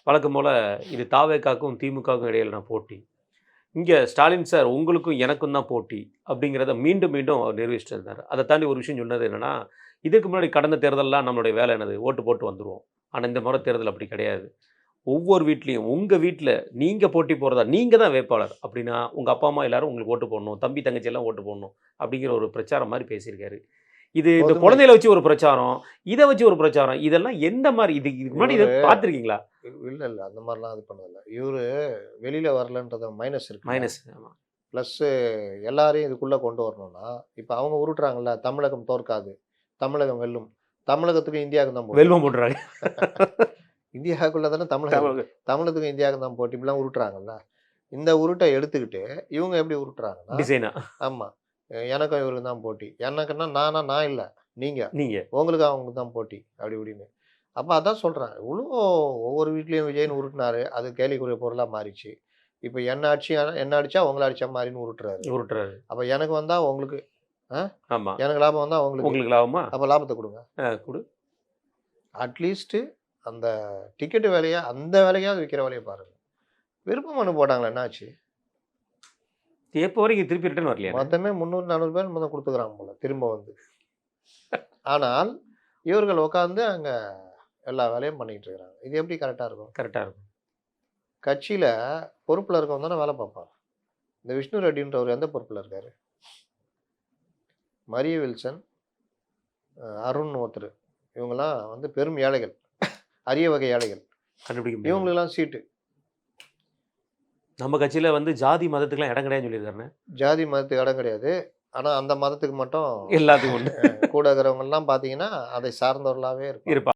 வழக்கம் போல இது தாவேகாக்கும் திமுகவுக்கும் இடையிலான போட்டி. இங்க ஸ்டாலின் சார் உங்களுக்கும் எனக்கும் தான் போட்டி அப்படிங்கிறத மீண்டும் மீண்டும் அவர் நிரூபிச்சுட்டு இருந்தார். அதை தாண்டி ஒரு விஷயம் சொன்னது என்னன்னா, இதுக்கு முன்னாடி கடந்த தேர்தல்லாம் நம்மளுடைய வேலை என்னது? ஓட்டு போட்டு வந்துருவோம். ஆனா இந்த முறை தேர்தல் அப்படி கிடையாது. ஒவ்வொரு வீட்லயும் உங்க வீட்ல நீங்க போட்டி போடுறதா நீங்க தான் வேட்பாளர். அப்படின்னா உங்க அப்பா, அம்மா எல்லாரும் உங்களுக்கு ஓட்டு போடணும். தம்பி, தங்கச்சி எல்லாம் ஓட்டு போடணும். அப்படிங்கிற ஒரு பிரச்சாரம் மாரி பேசியிருக்காரு. இது இந்த பொதுமை. குழந்தைகள வச்சு ஒரு பிரச்சாரம், இத வச்சு ஒரு பிரச்சாரம். இதெல்லாம் எந்த மாரி இதுக்கு முன்னாடி இத இவரு பார்த்துருக்கீங்களா? இல்ல, இல்ல. அந்த மாரிலாம் இது பண்ணதில்ல. இவரு வெளியில வரலன்றது மைனஸ் இருக்குல்ல. மைனஸ். ஆமா. பிளஸ்ஸு எல்லாரையும் இதுக்குள்ள கொண்டு வரணும்னா, இப்ப அவங்க உருட்டுறாங்கல்ல, தமிழகம் தோற்காது. தமிழகம் வெல்லும். தமிழகத்துக்கும் இந்தியாவுக்கும் தான் போட்டி. வெல்வம் போடுறாங்க. இந்தியாவுக்குள்ள தானே தமிழகம் இருக்கு. தமிழகத்துக்கும் இந்தியாவுக்கும் தான் போட்டி. இப்படிலாம் உருட்டுறாங்கல்ல. இந்த உருட்ட எடுத்துக்கிட்டு, இவங்க எப்படி உருட்டுறாங்கன்னா, டிசைனா. ஆமா. எனக்கும் இவருக்கும் தான் போட்டி. எனக்குன்னா நானா? நான் இல்ல. நீங்க. நீங்க. உங்களுக்கு அவங்களுக்கு தான் போட்டி. அப்படி இப்படின்னு. அப்ப அதான் சொல்றேன். இவ்ளோ ஒவ்வொரு வீட்லயும் விஜய்ன்னு உருட்டுனாரு. அது கேலிக்குரிய பொருளா மாறிடுச்சு. இப்ப என்ன அடிச்சா உங்கள அடிச்ச மாரின்னு உருட்டுறாரு. உருட்டுறாரு. அப்ப எனக்கு வந்தா உங்களுக்கு ஆ? ஆமா. எனக்கு லாபம் வந்தா உங்களுக்கு. உங்களுக்கு லாபமா? அப்ப லாபத்த குடுங்க. குடு. அட்லீஸ்ட் அந்த டிக்கெட் வேலைய அந்த வேலையாவது விக்கிற வேலைய பாருங்க. விருப்ப மனு போட்டாங்களே என்னாச்சு? எப்போ வரைக்கும் திருப்பி ரிட்டர்ன் வரலையா? மொத்தமே 300, 400 பேர் மொத்தம் குடுத்துக்குறாங்க போல திரும்ப வந்து. ஆனால் இவர்கள் உட்கார்ந்து அங்க எல்லா வேலையும் பண்ணிட்டு இருக்காங்க. இது எப்படி கரெக்ட்டா இருக்கும்? கரெக்ட்டா இருக்கும். கட்சியில பொறுப்புல இருக்கவன் தானே வேலை பார்ப்பான். இந்த விஷ்ணு ரெட்டின்றவர் எந்த பொறுப்புல இருக்காரு? மரிய வில்சன், அருண் ஒருத்தரு. இவங்கலாம் வந்து பெரும் ஏழைகள். அரிய வகை ஏழைகள். கண்டுபிடிக்க முடியாது. இவங்களுக்கெல்லாம் சீட்டு. நம்ம கட்சியில வந்து ஜாதி மதத்துக்குலாம் இடம் கிடையாதுன்னு சொல்லியிருக்காருண்ணே. ஜாதி மதத்துக்கு இடம் கிடையாது. ஆனா அந்த மதத்துக்கு மட்டும் எல்லாத்துக்கும் ஒண்ணு. கூட இருக்கிறவங்கலாம் பார்த்தீங்கன்னா, அதை சார்ந்தவர்களாவே இருப்பாங்க. இருப்பாங்க.